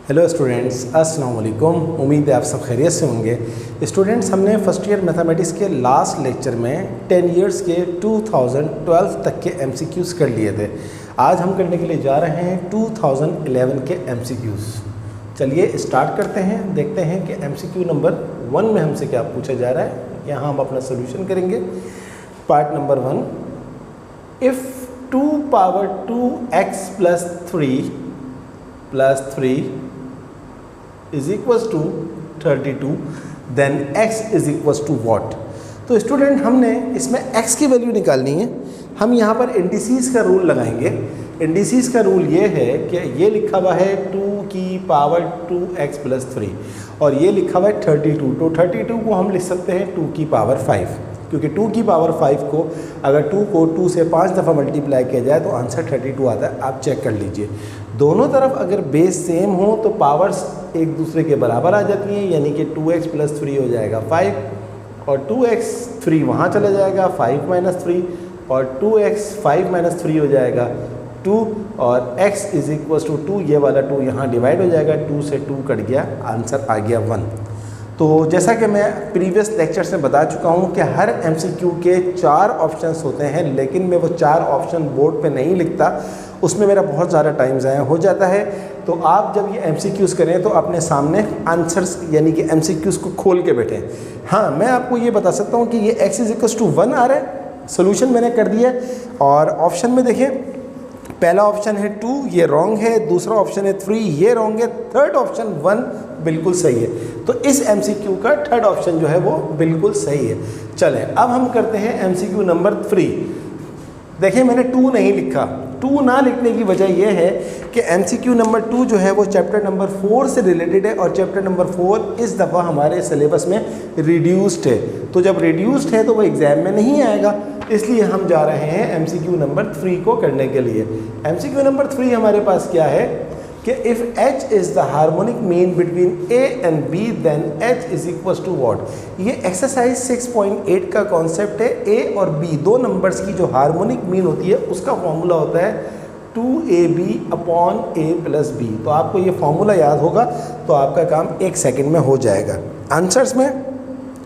Hello students, अस्सलाम वालेकुम। उम्मीद है आप सब खैरियत से होंगे। स्टूडेंट्स, हमने फर्स्ट ईयर मैथमेटिक्स के लास्ट लेक्चर में 10 इयर्स के 2012 तक के MCQs कर लिए थे। आज हम करने के लिए जा रहे हैं 2011 के MCQs। चलिए स्टार्ट करते हैं, देखते हैं कि MCQ नंबर 1 में हमसे क्या पूछा जा रहा है। यहाँ हम अपना सोल्यूशन करेंगे। Part number 1, if 2 power 2x plus 3 is equals to 32, then x is equals to what। तो स्टूडेंट, हमने इसमें x की वैल्यू निकालनी है। हम यहाँ पर इंडिसेस का रूल लगाएंगे। इंडिसेस का रूल ये है कि ये लिखा हुआ है 2 की पावर 2x प्लस 3 और ये लिखा हुआ है 32। तो 32 को हम लिख सकते हैं 2 की पावर 5, क्योंकि 2 की पावर 5 को अगर 2 को 2 से 5 दफ़ा मल्टीप्लाई किया जाए तो आंसर 32 आता है। आप चेक कर लीजिए। दोनों तरफ अगर बेस सेम हो तो पावर्स एक दूसरे के बराबर आ जाती हैं, यानी कि 2x प्लस 3 हो जाएगा 5 और 2x 3 वहाँ चला जाएगा 5 माइनस 3 और 2x 5 माइनस 3 हो जाएगा 2 और x इज इक्वल्स टू 2, ये वाला 2 यहाँ डिवाइड हो जाएगा, 2 से 2 कट गया, आंसर आ गया 1। तो जैसा कि मैं प्रीवियस लेक्चर में बता चुका हूँ कि हर MCQ के 4 ऑप्शंस होते हैं, लेकिन मैं वो 4 ऑप्शन बोर्ड पे नहीं लिखता, उसमें मेरा बहुत ज़्यादा टाइम ज़ाया हो जाता है। तो आप जब ये MCQs करें तो अपने सामने आंसर्स यानी कि MCQs को खोल के बैठें। हाँ, मैं आपको ये बता सकता हूँ कि ये x इज इक्वल्स टू 1 आ रहा है, सोल्यूशन मैंने कर दिया और ऑप्शन में देखें, पहला ऑप्शन है 2, ये रॉन्ग है, दूसरा ऑप्शन है 3, ये रॉन्ग है, थर्ड ऑप्शन 1 बिल्कुल सही है। तो इस MCQ का थर्ड ऑप्शन जो है वो बिल्कुल सही है। चलें अब हम करते हैं MCQ नंबर 3। देखिए, मैंने 2 नहीं लिखा। 2 ना लिखने की वजह यह है कि MCQ नंबर 2 जो है वो चैप्टर नंबर 4 से रिलेटेड है और चैप्टर नंबर 4 इस दफ़ा हमारे सिलेबस में रिड्यूस्ड है। तो जब रिड्यूस्ड है तो वो एग्ज़ाम में नहीं आएगा, इसलिए हम जा रहे हैं MCQ नंबर 3 को करने के लिए। MCQ नंबर 3 हमारे पास क्या है कि if h is the harmonic mean between a and b then h is equals to what. ये एक्सरसाइज 6.8 का कॉन्सेप्ट है। a और b दो नंबर्स की जो हार्मोनिक मीन होती है उसका फॉर्मूला होता है 2ab upon a plus b। तो आपको ये फॉर्मूला याद होगा तो आपका काम 1 सेकेंड में हो जाएगा। आंसर्स में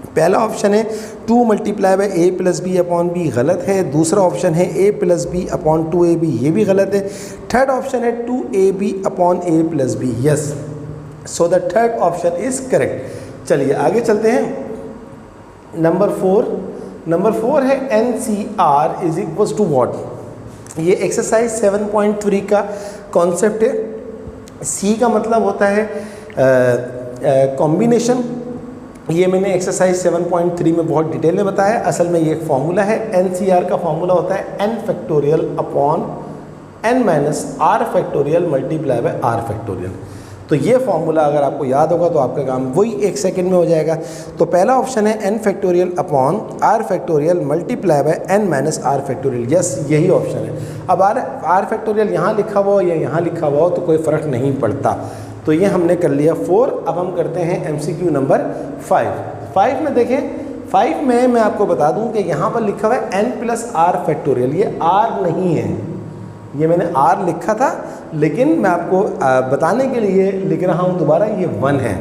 पहला ऑप्शन है 2 multiply by a plus B upon B, गलत है। दूसरा ऑप्शन है a plus B upon 2ab, ये भी गलत है। थर्ड ऑप्शन है 2ab upon a plus B, yes. So the third option is correct. चलिए आगे चलते हैं। नंबर 4 है NCR is equals to what. ये एक्सरसाइज 7.3 का कॉन्सेप्ट है। C का मतलब होता है कॉम्बिनेशन। ये मैंने एक्सरसाइज 7.3 में बहुत डिटेल में बताया। असल में ये एक फॉर्मूला है। NCR का फॉर्मूला होता है n factorial upon n minus r factorial multiply by r factorial. तो ये फॉर्मूला अगर आपको याद होगा तो आपका काम वही 1 सेकेंड में हो जाएगा। तो पहला ऑप्शन है n factorial upon r factorial multiply by n minus r factorial, yes, यही ऑप्शन है। अब r फैक्टोरियल यहाँ लिखा हुआ हो या यहाँ लिखा हुआ हो तो कोई फ़र्क नहीं पड़ता। तो ये हमने कर लिया 4। अब हम करते हैं MCQ नंबर 5 में देखें, 5 में मैं आपको बता दूं कि यहाँ पर लिखा हुआ है n प्लस आर फैक्टोरियल। ये r नहीं है, ये मैंने r लिखा था, लेकिन मैं आपको बताने के लिए लिख रहा हूँ दोबारा, ये 1 है।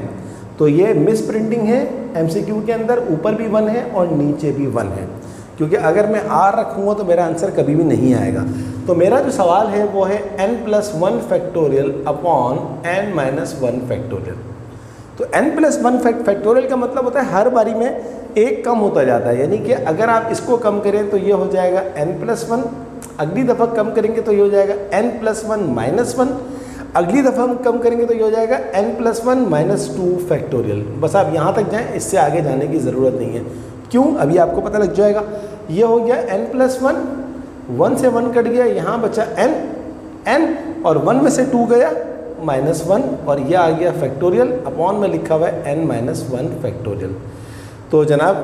तो ये मिस प्रिंटिंग है। MCQ के अंदर ऊपर भी 1 है और नीचे भी 1 है, क्योंकि अगर मैं r रखूँगा तो मेरा आंसर कभी भी नहीं आएगा। तो मेरा जो सवाल है वो है n plus 1 factorial upon n minus 1 factorial. तो n प्लस 1 फैक्टोरियल का मतलब होता है हर बारी में एक कम होता जाता है, यानी कि अगर आप इसको कम करें तो ये हो जाएगा n प्लस 1, अगली दफ़ा कम करेंगे तो ये हो जाएगा n प्लस 1 माइनस 1, अगली दफ़ा हम कम करेंगे तो ये हो जाएगा n प्लस 1 माइनस 2 फैक्टोरियल। बस आप यहाँ तक जाएँ, इससे आगे जाने की ज़रूरत नहीं है। क्यों, अभी आपको पता लग जाएगा। ये हो गया n प्लस 1 से 1 कट गया, यहाँ बचा n और 1 में से 2 गया माइनस 1 और यह आ गया फैक्टोरियल अपॉन में लिखा हुआ है n माइनस 1 फैक्टोरियल। तो जनाब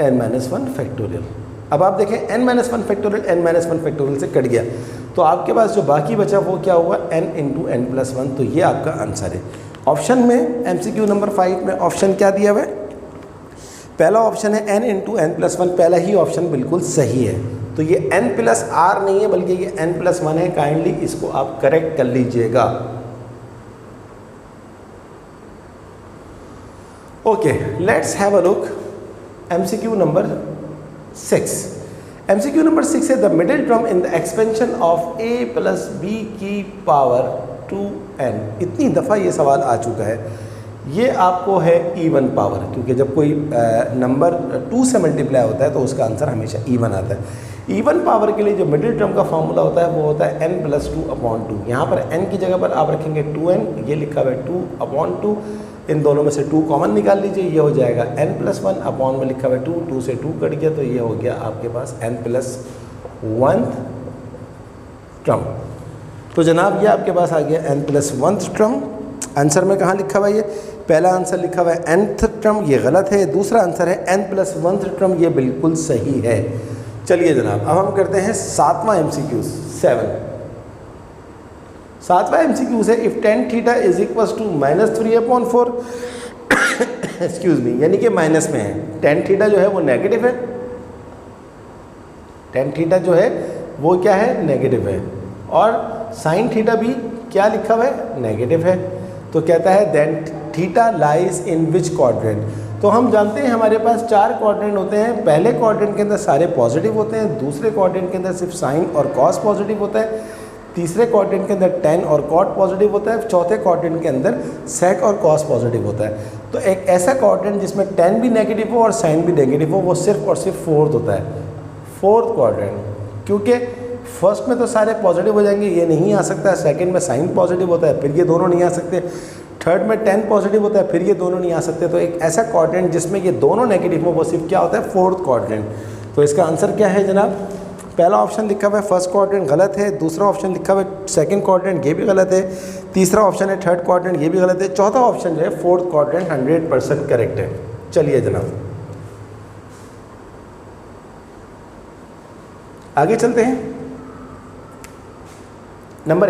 n माइनस 1 फैक्टोरियल। अब आप देखें n minus 1 factorial n minus 1 factorial से कट गया, तो आपके पास जो बाकी बचा वो क्या हुआ, n इंटू n प्लस 1। तो ये आपका आंसर है। ऑप्शन में MCQ नंबर 5 में ऑप्शन क्या दिया हुआ है, पहला ऑप्शन है n इंटू n प्लस 1, पहला ही ऑप्शन बिल्कुल सही है। तो ये n प्लस r नहीं है बल्कि ये n प्लस 1 है। काइंडली इसको आप करेक्ट कर लीजिएगा। Okay, let's have a look MCQ number 6. MCQ number 6 है the middle term in the expansion of a plus B की पावर 2n. इतनी दफ़ा ये सवाल आ चुका है. ये आपको है इवन पावर, क्योंकि जब कोई नंबर 2 से मल्टीप्लाई होता है तो उसका आंसर हमेशा इवन आता है. इवन पावर के लिए जो मिडिल टर्म का फॉर्मूला होता है वो होता है n प्लस 2/2. यहाँ पर n की जगह पर आप रखेंगे 2n, ये लिखा हुआ है 2/2. इन दोनों में से 2 कॉमन निकाल लीजिए, ये हो जाएगा n प्लस 1 अपॉन में लिखा हुआ है 2, 2 से 2 कट गया तो ये हो गया आपके पास n प्लस 1 टर्म. तो जनाब ये आपके पास आ गया n प्लस 1 टर्म. आंसर में कहाँ लिखा हुआ है? ये पहला आंसर लिखा हुआ है nth टर्म, ये गलत है. दूसरा आंसर है n प्लस 1 टर्म, ये बिल्कुल सही है. चलिए जनाब, अब हम करते हैं 7वां MCQ 7. 7वां MCQ है इफ tan theta is equals to -3/4 excuse me, यानी कि माइनस में है. tan थीटा जो है वो नेगेटिव है. tan थीटा जो है वो क्या है? नेगेटिव है. और sin थीटा भी क्या लिखा हुआ है? नेगेटिव है. तो कहता है then theta lies in which quadrant. तो हम जानते हैं हमारे पास 4 क्वाड्रेंट होते हैं. पहले क्वाड्रेंट के अंदर सारे पॉजिटिव होते हैं, दूसरे क्वाड्रेंट के अंदर सिर्फ साइन और कॉस पॉजिटिव होता है, तीसरे क्वाड्रेंट के अंदर tan और cot पॉजिटिव होता है, चौथे क्वाड्रेंट के अंदर sec और cos पॉजिटिव होता है. तो एक ऐसा क्वाड्रेंट जिसमें tan भी नेगेटिव हो और sin भी नेगेटिव हो वो सिर्फ और सिर्फ फोर्थ होता है. फोर्थ क्वाड्रेंट, क्योंकि फर्स्ट में तो सारे पॉजिटिव हो जाएंगे, ये नहीं आ सकता. सेकंड में साइन पॉजिटिव होता है, फिर ये दोनों नहीं आ सकते. थर्ड में tan पॉजिटिव होता है, फिर ये दोनों नहीं आ सकते. तो एक ऐसा क्वाड्रेंट जिसमें ये दोनों नेगेटिव हो वो सिर्फ क्या होता है? Fourth quadrant. तो इसका आंसर क्या है जनाब? पहला ऑप्शन लिखा हुआ है फर्स्ट क्वाड्रेंट, गलत है. दूसरा ऑप्शन लिखा हुआ है सेकंड क्वाड्रेंट, ये भी गलत है. तीसरा ऑप्शन है थर्ड क्वाड्रेंट, ये भी गलत है. चौथा ऑप्शन जो है फोर्थ क्वाड्रेंट 100% करेक्ट है. चलिए जनाब आगे चलते हैं. नंबर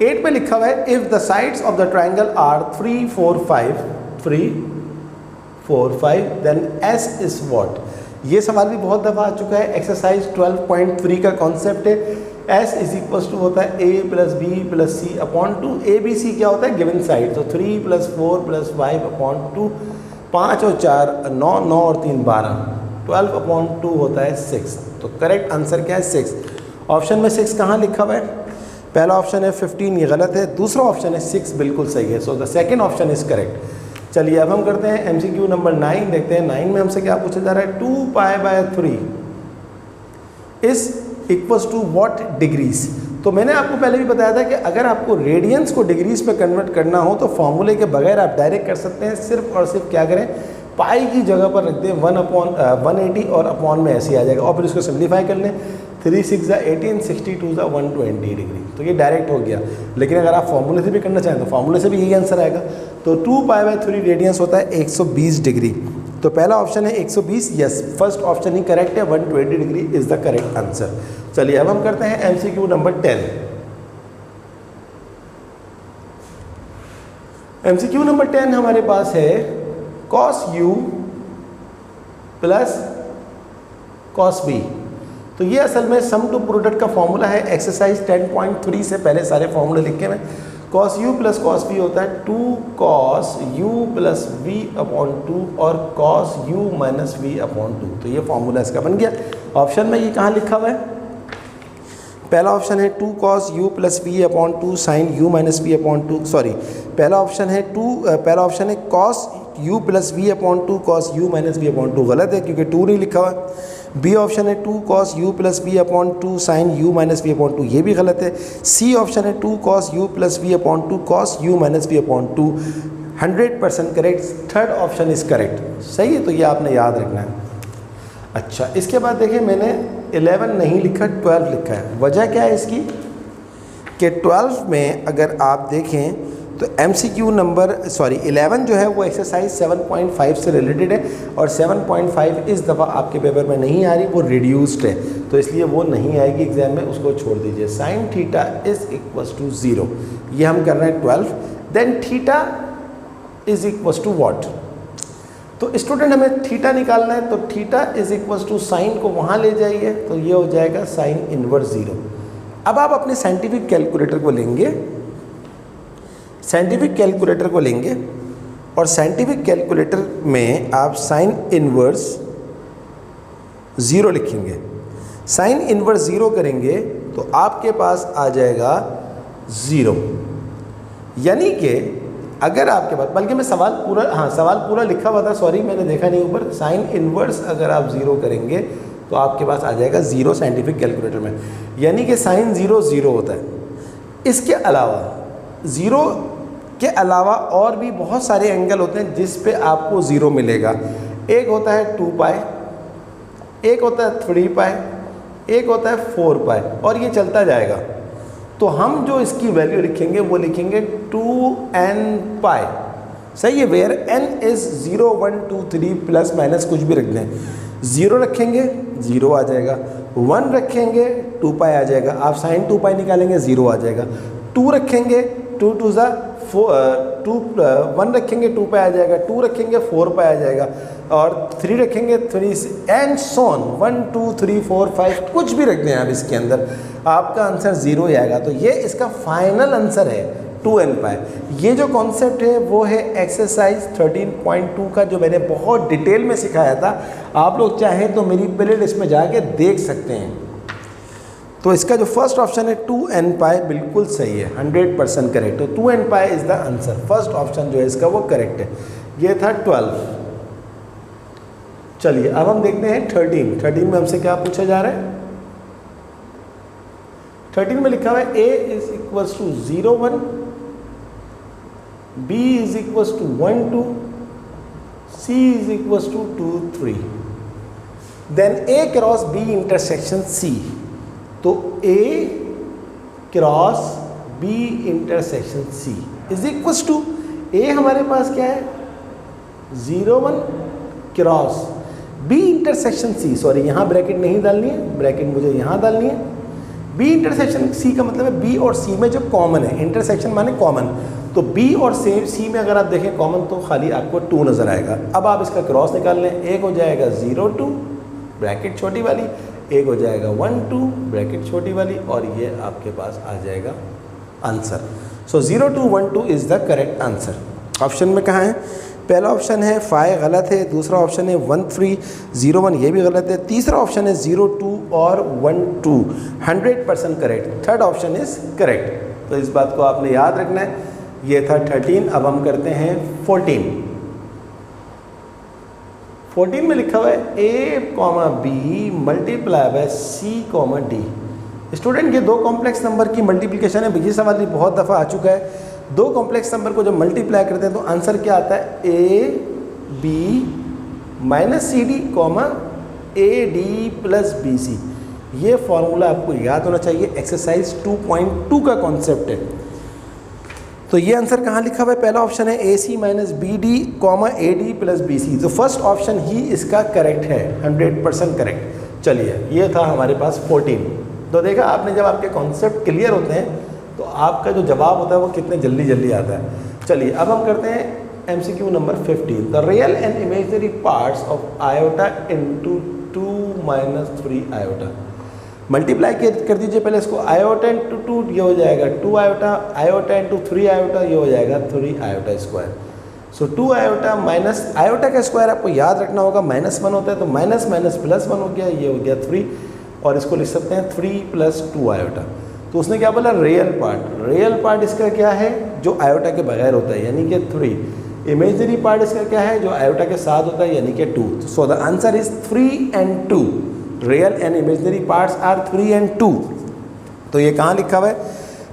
8 में लिखा हुआ है if the sides of the triangle are 3, 4, 5 then S is what. ये सवाल भी बहुत दफ़ा आ चुका है. एक्सरसाइज 12.3 का कॉन्सेप्ट है. S इज इक्वल्स टू होता है a plus B plus C upon 2. A B C क्या होता है? Given side. तो 3 प्लस 4 प्लस 5 अपॉन 2. 5 और 4 9, 9 और 3 12. 12 अपॉन 2 होता है 6. तो करेक्ट आंसर क्या है? 6. ऑप्शन में 6 कहाँ लिखा हुआ है? पहला ऑप्शन है 15, ये गलत है. दूसरा ऑप्शन है 6, बिल्कुल सही है. सो the second option is correct. चलिए अब हम करते हैं MCQ नंबर 9. देखते हैं 9 में हमसे क्या पूछा जा रहा है. 2π/3 is equals to what degrees. तो मैंने आपको पहले भी बताया था कि अगर आपको रेडियंस को डिग्रीज में कन्वर्ट करना हो तो फॉर्मूले के बगैर आप डायरेक्ट कर सकते हैं. सिर्फ और सिर्फ क्या करें? पाई की जगह पर रख दें 1/180 और अपॉन में ऐसे आ जाएगा. और फिर इसको सिम्प्लीफाई कर लें. 3 6 18, 62 120 डिग्री. तो ये डायरेक्ट हो गया. लेकिन अगर आप फॉर्मूले से भी करना चाहें तो फॉर्मूले से भी यही आंसर आएगा. तो 2π/3 रेडियंस होता है 120 डिग्री. तो पहला ऑप्शन है 120. यस, फर्स्ट ऑप्शन ही करेक्ट है. 120 degree is the correct answer. चलिए अब हम करते हैं MCQ नंबर 10. MCQ नंबर 10 हमारे पास है cos u plus cos b. तो ये असल में सम टू प्रोडक्ट का फॉर्मूला है. एक्सरसाइज 10.3 से पहले सारे फॉर्मूले लिखे हैं. cos u plus cos b होता है 2 cos u plus v upon 2 और cos u minus v upon 2. तो ये फॉर्मूला इसका बन गया. ऑप्शन में ये कहाँ लिखा हुआ है? पहला ऑप्शन है 2 cos u plus v upon 2 sine u minus v upon 2. Sorry, पहला ऑप्शन है cos u plus v upon 2 cos u minus v upon 2. गलत है क्योंकि 2 नहीं लिखा हुआ. बी ऑप्शन है 2 cos u plus v upon 2 sine u minus v upon 2. ये भी गलत है. सी ऑप्शन है 2 cos u plus v upon 2 cos u minus v upon 2. 100% correct. Third option is correct. सही है. तो ये आपने याद रखना है. अच्छा, इसके बाद देखिए मैंने 11 नहीं लिखा, 12 लिखा है. वजह क्या है इसकी कि 12 में अगर आप देखें तो MCQ नंबर 11 जो है वो एक्सरसाइज 7.5 से रिलेटेड है. और 7.5 इस दफ़ा आपके पेपर में नहीं आ रही, वो रिड्यूस्ड है. तो इसलिए वो नहीं आएगी एग्जाम में, उसको छोड़ दीजिए. Sine theta is equals to 0. ये हम कर रहे हैं 12. Then theta is equals to what. तो स्टूडेंट हमें थीटा निकालना है. तो theta is equals to sine को वहाँ ले जाइए तो ये हो जाएगा साइन इनवर्स 0. अब आप अपने साइंटिफिक कैलकुलेटर को लेंगे और साइंटिफिक कैलकुलेटर में आप साइन इनवर्स 0 लिखेंगे। साइन इनवर्स 0 करेंगे तो आपके पास आ जाएगा 0। यानी कि अगर आपके पास, बल्कि मैं सवाल पूरा लिखा हुआ था, सॉरी मैंने देखा नहीं ऊपर। साइन इनवर्स अगर आप 0 करेंगे तो आपके पास आ जाएगा 0 साइंटिफिक कैलकुलेटर में। यानी कि साइन 0 0 होता है। इसके अलावा 0 के अलावा और भी बहुत सारे एंगल होते हैं जिस पे आपको 0 मिलेगा। एक होता है 2 पाई, एक होता है 3 पाई, एक होता है 4 पाई, और ये चलता जाएगा। तो हम जो इसकी वैल्यू लिखेंगे वो लिखेंगे 2n पाई। सही है, where n is 0 1 2 3 plus minus कुछ भी रख दें। 0 रखेंगे 0 आ जाएगा, 1 रखेंगे 2 पाई आ जाएगा। आप साइन 2 पाई निकालेंगे 0 आ जाएगा। 2 रखेंगे 2 2 ज़ा 2, 1 रखेंगे 2 पाई आ जाएगा, 2 रखेंगे 4 पाई आ जाएगा, और 3 रखेंगे 3 एंड सोन 1 2 3 4 5 कुछ भी रख दें आप इसके अंदर, आपका आंसर 0 ही आएगा। तो ये इसका फाइनल आंसर है 2n पाई। ये जो कॉन्सेप्ट है वो है एक्सरसाइज 13.2 का, जो मैंने बहुत डिटेल में सिखाया था। आप लोग चाहें तो मेरी प्लेलिस्ट में जाके देख सकते हैं। तो इसका जो फर्स्ट ऑप्शन है 2n पाई बिल्कुल सही है, 100% करेक्ट। तो 2n pi is the answer. First option जो है इसका वो करेक्ट है। ये था 12। चलिए अब हम देखते हैं 13 में हमसे क्या पूछा जा रहा है। 13 में लिखा हुआ है a is equals to 0 1, b is equals to 1 2, c is equals to 2 3, then a cross b intersection c। तो a cross b intersection c is equals to, a हमारे पास क्या है 0 1 cross b intersection c, sorry यहाँ bracket नहीं डालनी है, bracket मुझे यहाँ डालनी है। b इंटरसेक्शन c का मतलब है b और c में जो कॉमन है, इंटरसेक्शन माने कॉमन। तो b और c में अगर आप देखें कॉमन तो खाली आपको 2 नज़र आएगा। अब आप इसका क्रॉस निकाल लें, एक हो जाएगा 0 2 ब्रैकेट छोटी वाली, एक हो जाएगा 1 2 ब्रैकेट छोटी वाली, और ये आपके पास आ जाएगा answer. So 0 2 1 2 is the correct answer. Option में कहाँ है? पहला ऑप्शन है 5 गलत है, दूसरा ऑप्शन है 1 3 0 1 ये भी गलत है, तीसरा ऑप्शन है 0 2 और 1 2 100% correct. Third option is correct. तो इस बात को आपने याद रखना है। ये था 13। अब हम करते हैं 14। 14 में लिखा हुआ है a, b multiply by c, d। Student ये दो कॉम्प्लेक्स नंबर की मल्टीप्लिकेशन है। ये सवाल भी बहुत दफ़ा आ चुका है। दो कॉम्प्लेक्स नंबर को जब मल्टीप्लाई करते हैं तो आंसर क्या आता है? a b minus C D comma a d plus B C. ये फॉर्मूला आपको याद होना चाहिए। एक्सरसाइज 2.2 का कॉन्सेप्ट है। तो ये आंसर कहाँ लिखा हुआ है? पहला ऑप्शन है a c minus b d comma a d plus B c. तो फर्स्ट ऑप्शन ही इसका करेक्ट है, 100% करेक्ट। चलिए ये था हमारे पास 14। तो देखा आपने, जब आपके कॉन्सेप्ट क्लियर होते हैं तो आपका जो जवाब होता है वो कितने जल्दी जल्दी आता है। चलिए अब हम करते हैं MCQ number 15। The real and imaginary parts of iota into 2 minus 3 iota. Multiply कर दीजिए पहले इसको। आयोटा इंटू 2 ये हो जाएगा 2 आयोटा, आयोटा इंटू 3 आयोटा ये हो जाएगा 3 आयोटा स्क्वायर। सो 2 आयोटा माइनस आयोटा का स्क्वायर आपको याद रखना होगा -1 होता है, तो माइनस माइनस प्लस 1 हो गया, ये हो गया 3, और इसको लिख सकते हैं 3 + 2 आयोटा। तो उसने क्या बोला? Real part. रियल पार्ट इसका क्या है? जो आयोटा के बगैर होता है, यानी कि 3। इमेजिनरी पार्ट इसका क्या है? जो आयोटा के साथ होता है, यानी कि 2। So the answer is 3 and 2। Real and imaginary parts are 3 and 2। तो ये कहाँ लिखा हुआ है?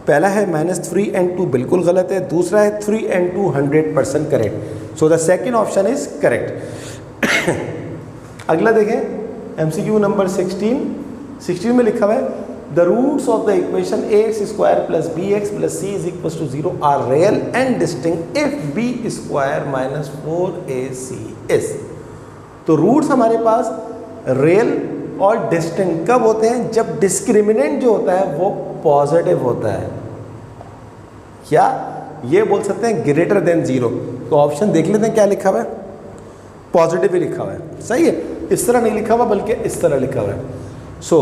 पहला है -3 and 2 बिल्कुल गलत है, दूसरा है 3 and 2 100% correct. So the second option is correct. अगला देखें MCQ नंबर 16 में लिखा हुआ है the roots of the equation ax² + bx + c = 0 are real and distinct if b² - 4ac is। तो रूट्स हमारे पास रियल और डिस्टिंक्ट कब होते हैं? जब डिस्क्रिमिनेंट जो होता है वो पॉजिटिव होता है, या ये बोल सकते हैं ग्रेटर देन 0। तो ऑप्शन देख लेते हैं क्या लिखा हुआ है। पॉजिटिव ही लिखा हुआ है, सही है। इस तरह नहीं लिखा हुआ बल्कि इस तरह लिखा हुआ है। सो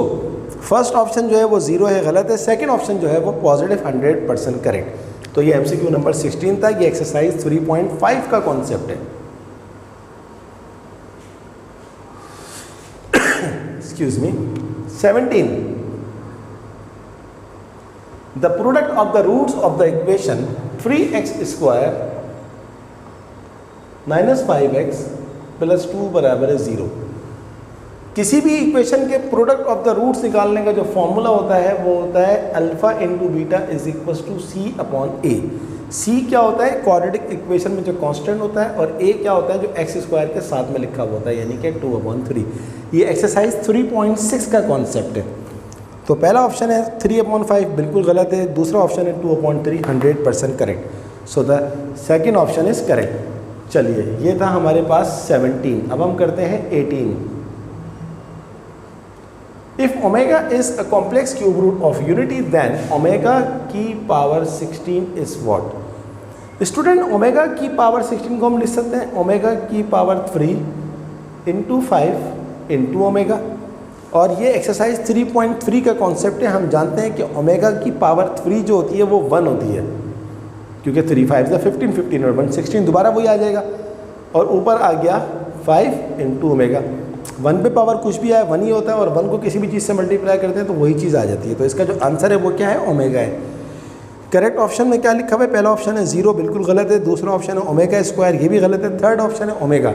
फर्स्ट ऑप्शन जो है वो 0 है, गलत है। सेकंड ऑप्शन जो है वो पॉजिटिव 100% करेक्ट। तो ये MCQ नंबर 16 था, ये एक्सरसाइज 3.5 का कॉन्सेप्ट है। Excuse me. 17, the product of the roots of the equation 3x² - 5x + 2 बराबर है 0। किसी भी इक्वेशन के प्रोडक्ट ऑफ द रूट्स निकालने का जो फॉर्मूला होता है वो होता है alpha into beta is equal to c upon a. C क्या होता है, क्वाड्रेटिक इक्वेशन में जो कांस्टेंट होता है, और ए क्या होता है, जो x² के साथ में लिखा हुआ होता है, यानी कि 2/3। ये एक्सरसाइज 3.6 का कॉन्सेप्ट है। तो पहला ऑप्शन है 3/5 बिल्कुल गलत है, दूसरा ऑप्शन है 2/3 100% correct. So the second option is correct. चलिए, ये था हमारे पास 17। अब हम करते हैं 18। If omega is a complex cube root of unity then omega की power 16 is what. Student, omega की पावर 16 को हम लिख सकते हैं ओमेगा की पावर 3 × 5 × ओमेगा। और ये एक्सरसाइज 3.3 का कॉन्सेप्ट है। हम जानते हैं कि ओमेगा की पावर 3 जो होती है वो 1 होती है, क्योंकि 3 5 15, 15 और 1 16, दोबारा वही आ जाएगा। और ऊपर आ गया 5 × ओमेगा। 1 पे पावर कुछ भी आए 1 ही होता है, और 1 को किसी भी चीज़ से मल्टीप्लाई करते हैं तो वही चीज़ आ जाती है। तो इसका जो आंसर है वो क्या है, ओमेगा है। करेक्ट ऑप्शन में क्या लिखा हुआ है, पहला ऑप्शन है 0 बिल्कुल गलत है, दूसरा ऑप्शन है ओमेगा² ये भी गलत है, थर्ड ऑप्शन है omega.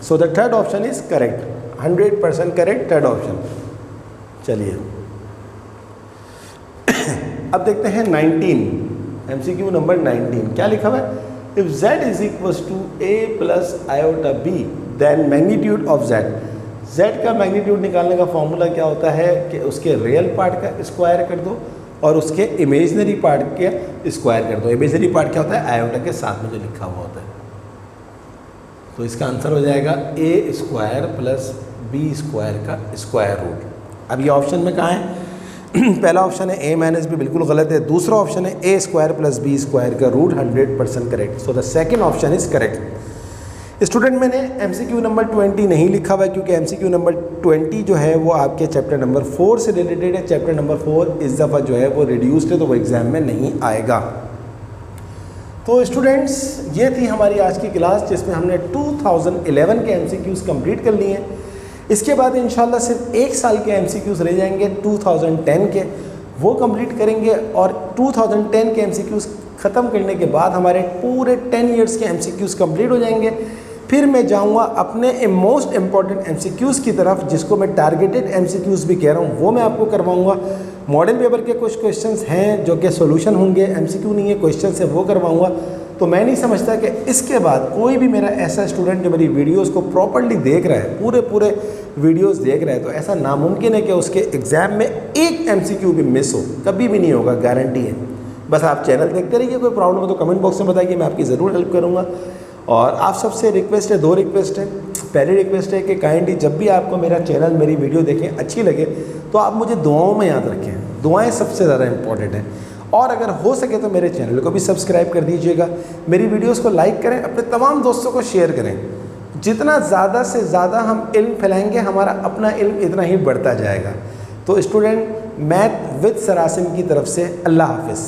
So the third option is correct, 100% correct third option. चलिए अब देखते हैं 19, MCQ नंबर 19। क्या लिखा हुआ है, if z is equal to a plus iota b then magnitude of z। z का मैग्नीट्यूड निकालने का फॉर्मूला क्या होता है कि उसके रियल पार्ट का स्क्वायर कर दो और उसके इमेजनरी पार्ट के स्क्वायर कर दो। इमेजनरी पार्ट क्या होता है, आयोटा के साथ में जो लिखा हुआ होता है। तो इसका आंसर हो जाएगा a² प्लस b² का स्क्वायर रूट। अब ये ऑप्शन में कहाँ है, पहला ऑप्शन है a - b बिल्कुल गलत है, दूसरा ऑप्शन है a² प्लस b² का root 100% correct. So the second option is correct. Student, मैंने MCQ नंबर 20 नहीं लिखा हुआ है, क्योंकि MCQ नंबर 20 जो है वो आपके चैप्टर नंबर 4 से रिलेटेड है। चैप्टर नंबर 4 इस दफ़ा जो है वो रिड्यूस्ड है, तो वो एग्ज़ाम में नहीं आएगा। तो स्टूडेंट्स, ये थी हमारी आज की क्लास, जिसमें हमने 2011 के MCQs कंप्लीट कर लिए हैं। इसके बाद इंशाल्लाह सिर्फ 1 साल के MCQs रह जाएंगे 2010 के, वो कंप्लीट करेंगे। और 2010 के MCQs ख़त्म करने के बाद हमारे पूरे 10 ईयर्स के MCQs कंप्लीट हो जाएंगे। फिर मैं जाऊंगा अपने मोस्ट इम्पॉर्टेंट MCQs की तरफ, जिसको मैं टारगेटेड MCQs भी कह रहा हूँ, वो मैं आपको करवाऊँगा। मॉडल पेपर के कुछ क्वेश्चंस हैं जो कि सॉल्यूशन होंगे, MCQ नहीं है, क्वेश्चन है, वो करवाऊँगा। तो मैं नहीं समझता कि इसके बाद कोई भी मेरा ऐसा स्टूडेंट जो मेरी वीडियोस को प्रॉपर्ली देख रहा है, पूरे वीडियोस देख रहा है, तो ऐसा नामुमकिन है कि उसके एग्ज़ाम में एक MCQ भी मिस हो, कभी भी नहीं होगा, गारंटी है। बस आप चैनल देखते रहिए, कोई प्रॉब्लम हो तो कमेंट बॉक्स में बताइए, मैं आपकी ज़रूर हेल्प करूँगा। और आप सबसे रिक्वेस्ट है, 2 रिक्वेस्ट है। पहली रिक्वेस्ट है कि काइंडली जब भी आपको मेरा चैनल, मेरी वीडियो देखें अच्छी लगे, तो आप मुझे दुआओं में याद रखें। दुआएँ सबसे ज़्यादा इंपॉर्टेंट हैं। और अगर हो सके तो मेरे चैनल को भी सब्सक्राइब कर दीजिएगा, मेरी वीडियोस को लाइक करें, अपने तमाम दोस्तों को शेयर करें। जितना ज़्यादा से ज़्यादा हम इल्म फैलाएंगे, हमारा अपना इल्म इतना ही बढ़ता जाएगा। तो student, math with sir Asim की तरफ से अल्लाह हाफिज़।